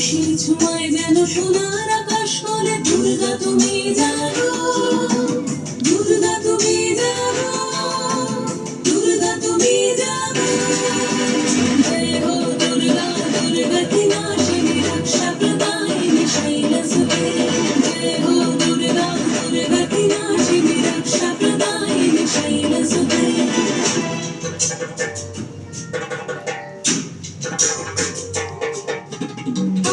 হাসির ছোঁয়ায় যেন সোনার আকাশ বলে দুর্গা তুমি জানো, দুর্গা তুমি জানো, দুর্গা তুমি জানো। জয় হো দুর্গা, দুর্গা কি নাশিনী রক্ষা প্রদায়িনী শৈলসুতে। জয় হো দুর্গা, দুর্গা কি নাশিনী রক্ষা প্রদায়িনী শৈলসুতে।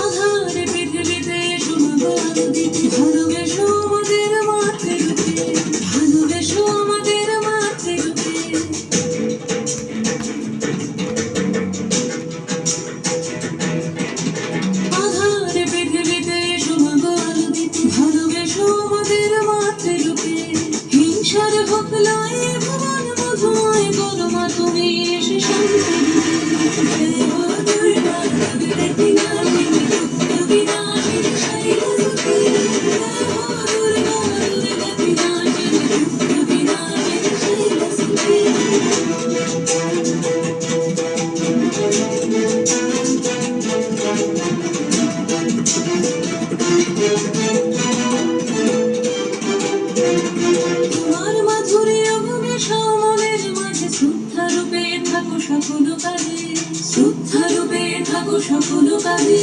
আধারে পৃথিবীতে এসো আলো দিতে, ভালোবেসো আমাদের মাতৃরূপে, ভালোবেসো আমাদের মাতৃরূপে। আধারে পৃথিবীতে এসো আলো দিতে, ভালোবেসো আমাদের মাতৃরূপে। হিংসার হোক লয় ভুবন মধুময় করো মা তুমি এসে শান্তি দিতে। জয় হো দুর্গা, দুর্গা কি নাশিনী দুঃখ বিনাশিনী শৈলসুতে। জয় হো দুর্গা, দুর্গা কি নাশিনী দুঃখ বিনাশিনী শৈলসুতে। তোমার মাধুরী অভিবেশো মনের মাঝে, শ্রদ্ধা রূপে থাকো সকল কাজে, শ্রদ্ধা রূপে থাকো সকল কাজে।